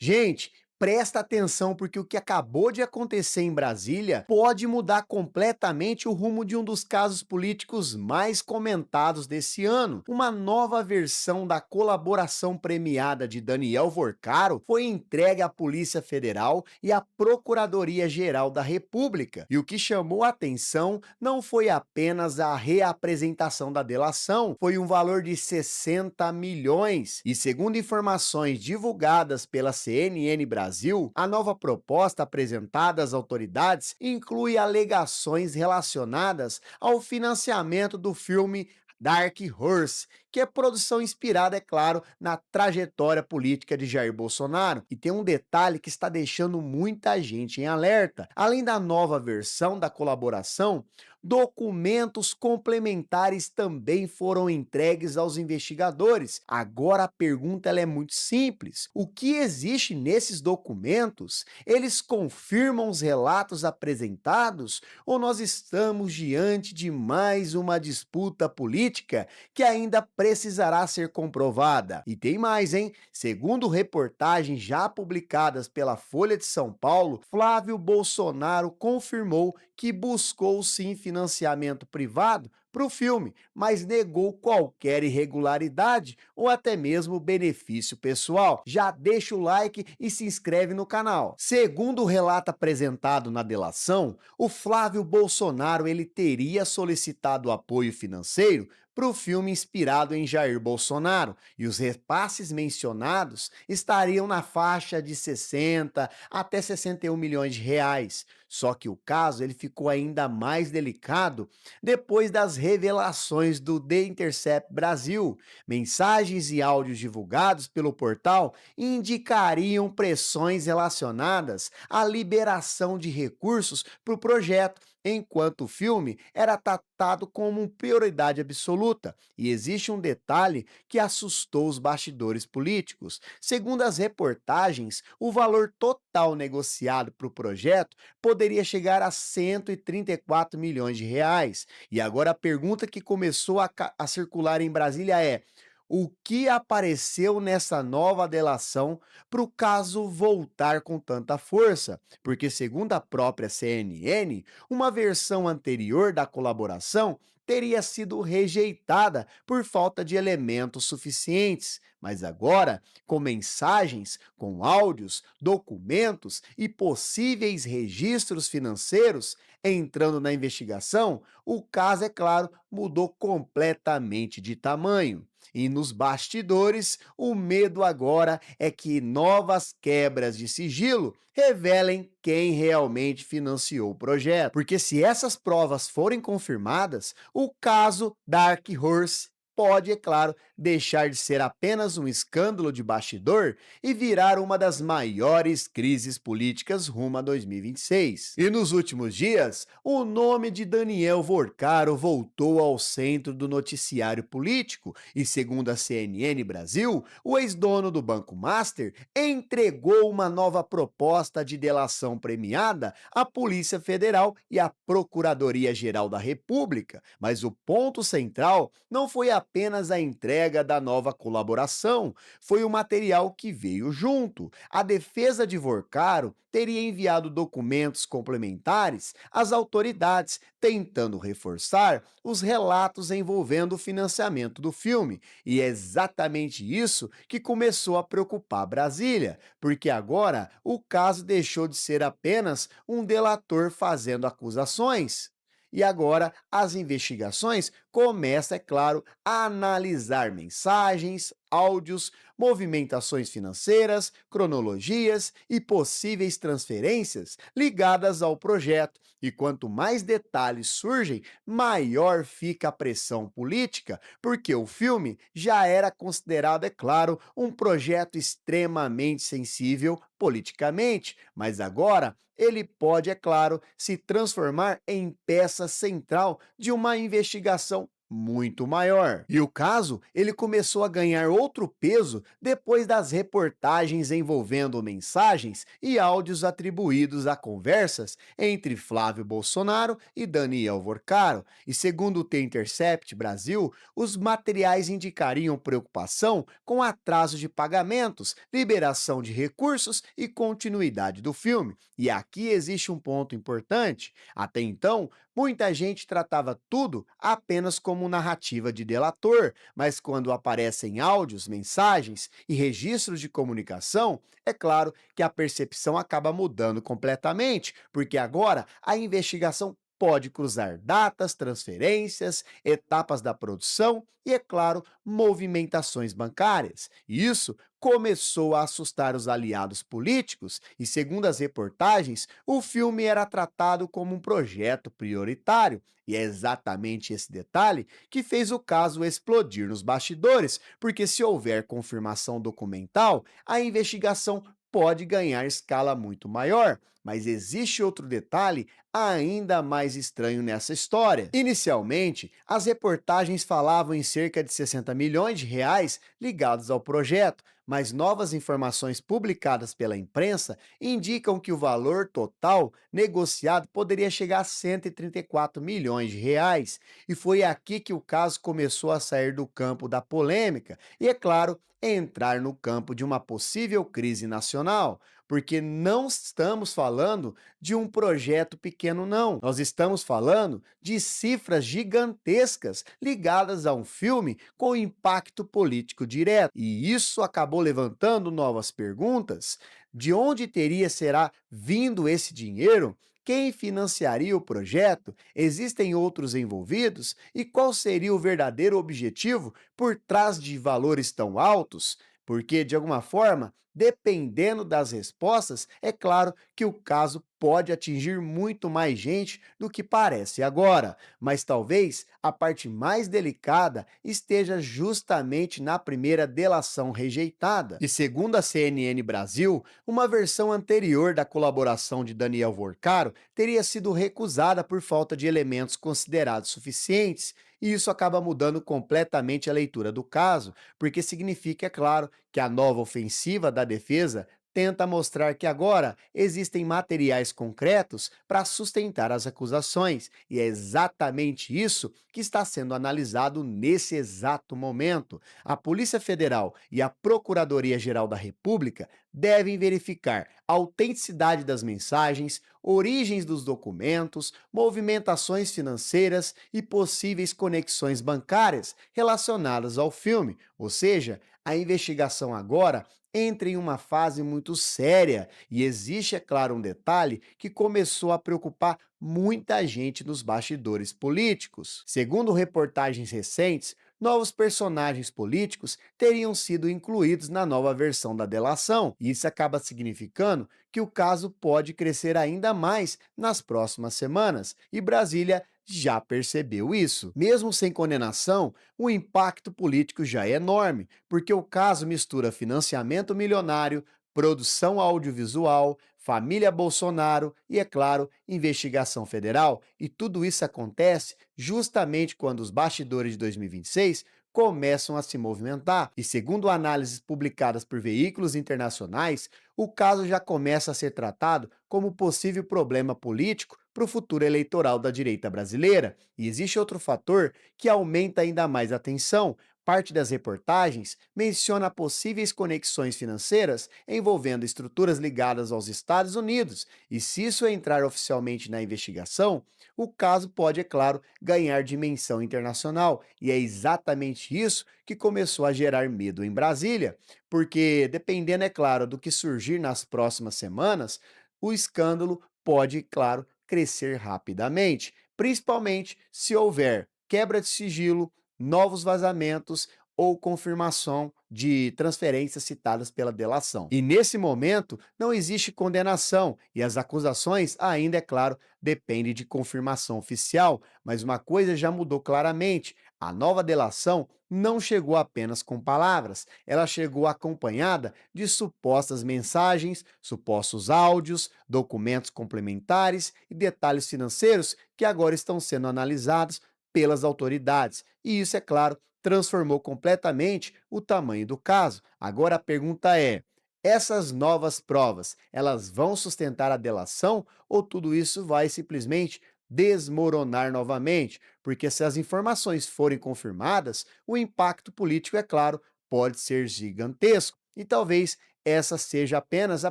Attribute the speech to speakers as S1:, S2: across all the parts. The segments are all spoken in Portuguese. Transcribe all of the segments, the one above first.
S1: Gente, presta atenção porque o que acabou de acontecer em Brasília pode mudar completamente o rumo de um dos casos políticos mais comentados desse ano. Uma nova versão da colaboração premiada de Daniel Vorcaro foi entregue à Polícia Federal e à Procuradoria-Geral da República. E o que chamou a atenção não foi apenas a reapresentação da delação, foi um valor de 60 milhões. E segundo informações divulgadas pela CNN Brasil, a nova proposta apresentada às autoridades inclui alegações relacionadas ao financiamento do filme Dark Horse, que é produção inspirada, é claro, na trajetória política de Jair Bolsonaro. E tem um detalhe que está deixando muita gente em alerta. Além da nova versão da colaboração, documentos complementares também foram entregues aos investigadores. Agora a pergunta ela é muito simples. O que existe nesses documentos? Eles confirmam os relatos apresentados ou nós estamos diante de mais uma disputa política que ainda precisará ser comprovada? E tem mais, hein? Segundo reportagens já publicadas pela Folha de São Paulo, Flávio Bolsonaro confirmou que buscou sim financiamento privado para o filme, mas negou qualquer irregularidade ou até mesmo benefício pessoal. Já deixa o like e se inscreve no canal. Segundo o relato apresentado na delação, o Flávio Bolsonaro ele teria solicitado apoio financeiro para o filme inspirado em Jair Bolsonaro, e os repasses mencionados estariam na faixa de 60 até 61 milhões de reais. Só que o caso ele ficou ainda mais delicado depois das revelações do The Intercept Brasil. Mensagens e áudios divulgados pelo portal indicariam pressões relacionadas à liberação de recursos para o projeto, enquanto o filme era tratado como uma prioridade absoluta. E existe um detalhe que assustou os bastidores políticos. Segundo as reportagens, o valor total negociado para o projeto poderia chegar a 134 milhões de reais. E agora a pergunta que começou a circular em Brasília é: o que apareceu nessa nova delação para o caso voltar com tanta força? Porque, segundo a própria CNN, uma versão anterior da colaboração teria sido rejeitada por falta de elementos suficientes. Mas agora, com mensagens, com áudios, documentos e possíveis registros financeiros entrando na investigação, o caso, é claro, mudou completamente de tamanho. E nos bastidores, o medo agora é que novas quebras de sigilo revelem quem realmente financiou o projeto. Porque se essas provas forem confirmadas, o caso Dark Horse pode, é claro, deixar de ser apenas um escândalo de bastidor e virar uma das maiores crises políticas rumo a 2026. E nos últimos dias, o nome de Daniel Vorcaro voltou ao centro do noticiário político e, segundo a CNN Brasil, o ex-dono do Banco Master entregou uma nova proposta de delação premiada à Polícia Federal e à Procuradoria-Geral da República. Mas o ponto central não foi apenas a entrega da nova colaboração, foi o material que veio junto. A defesa de Vorcaro teria enviado documentos complementares às autoridades, tentando reforçar os relatos envolvendo o financiamento do filme. E é exatamente isso que começou a preocupar Brasília, porque agora o caso deixou de ser apenas um delator fazendo acusações. E agora as investigações começam, é claro, a analisar mensagens, áudios, movimentações financeiras, cronologias e possíveis transferências ligadas ao projeto. E quanto mais detalhes surgem, maior fica a pressão política, porque o filme já era considerado, é claro, um projeto extremamente sensível politicamente, mas agora ele pode, é claro, se transformar em peça central de uma investigação muito maior. E o caso, ele começou a ganhar outro peso depois das reportagens envolvendo mensagens e áudios atribuídos a conversas entre Flávio Bolsonaro e Daniel Vorcaro. E segundo o The Intercept Brasil, os materiais indicariam preocupação com atraso de pagamentos, liberação de recursos e continuidade do filme. E aqui existe um ponto importante. Até então, muita gente tratava tudo apenas como narrativa de delator, mas quando aparecem áudios, mensagens e registros de comunicação, é claro que a percepção acaba mudando completamente, porque agora a investigação pode cruzar datas, transferências, etapas da produção e, é claro, movimentações bancárias. E isso começou a assustar os aliados políticos e, segundo as reportagens, o filme era tratado como um projeto prioritário. E é exatamente esse detalhe que fez o caso explodir nos bastidores, porque se houver confirmação documental, a investigação pode ganhar escala muito maior. Mas existe outro detalhe ainda mais estranho nessa história. Inicialmente, as reportagens falavam em cerca de 60 milhões de reais ligados ao projeto, mas novas informações publicadas pela imprensa indicam que o valor total negociado poderia chegar a 134 milhões de reais. E foi aqui que o caso começou a sair do campo da polêmica e, é claro, entrar no campo de uma possível crise nacional, porque não estamos falando de um projeto pequeno, não. Nós estamos falando de cifras gigantescas ligadas a um filme com impacto político direto. E isso acabou levantando novas perguntas: de onde será vindo esse dinheiro? Quem financiaria o projeto? Existem outros envolvidos? E qual seria o verdadeiro objetivo por trás de valores tão altos? Porque, de alguma forma, dependendo das respostas, é claro que o caso pode atingir muito mais gente do que parece agora. Mas talvez a parte mais delicada esteja justamente na primeira delação rejeitada. E segundo a CNN Brasil, uma versão anterior da colaboração de Daniel Vorcaro teria sido recusada por falta de elementos considerados suficientes. E isso acaba mudando completamente a leitura do caso, porque significa, é claro, que a nova ofensiva da defesa tenta mostrar que agora existem materiais concretos para sustentar as acusações, e é exatamente isso que está sendo analisado nesse exato momento. A Polícia Federal e a Procuradoria-Geral da República devem verificar a autenticidade das mensagens, origens dos documentos, movimentações financeiras e possíveis conexões bancárias relacionadas ao filme, ou seja, a investigação agora entra em uma fase muito séria e existe, é claro, um detalhe que começou a preocupar muita gente nos bastidores políticos. Segundo reportagens recentes, novos personagens políticos teriam sido incluídos na nova versão da delação, e isso acaba significando que o caso pode crescer ainda mais nas próximas semanas, e Brasília já percebeu isso. Mesmo sem condenação, o impacto político já é enorme, porque o caso mistura financiamento milionário, produção audiovisual, família Bolsonaro e, é claro, investigação federal. E tudo isso acontece justamente quando os bastidores de 2026 começam a se movimentar. E segundo análises publicadas por veículos internacionais, o caso já começa a ser tratado como possível problema político para o futuro eleitoral da direita brasileira. E existe outro fator que aumenta ainda mais a tensão. Parte das reportagens menciona possíveis conexões financeiras envolvendo estruturas ligadas aos Estados Unidos, e se isso entrar oficialmente na investigação, o caso pode, é claro, ganhar dimensão internacional, e é exatamente isso que começou a gerar medo em Brasília, porque dependendo, é claro, do que surgir nas próximas semanas, o escândalo pode, claro, crescer rapidamente, principalmente se houver quebra de sigilo, novos vazamentos ou confirmação de transferências citadas pela delação. E nesse momento não existe condenação e as acusações ainda, é claro, dependem de confirmação oficial, mas uma coisa já mudou claramente: a nova delação não chegou apenas com palavras, ela chegou acompanhada de supostas mensagens, supostos áudios, documentos complementares e detalhes financeiros que agora estão sendo analisados pelas autoridades. E isso, é claro, transformou completamente o tamanho do caso. Agora a pergunta é: essas novas provas, elas vão sustentar a delação ou tudo isso vai simplesmente desmoronar novamente? Porque se as informações forem confirmadas, o impacto político, é claro, pode ser gigantesco. E talvez essa seja apenas a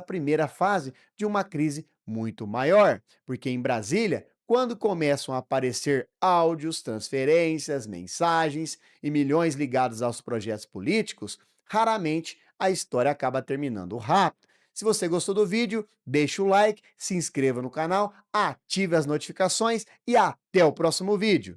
S1: primeira fase de uma crise muito maior, porque em Brasília, quando começam a aparecer áudios, transferências, mensagens e milhões ligados aos projetos políticos, raramente a história acaba terminando rápido. Se você gostou do vídeo, deixe o like, se inscreva no canal, ative as notificações e até o próximo vídeo.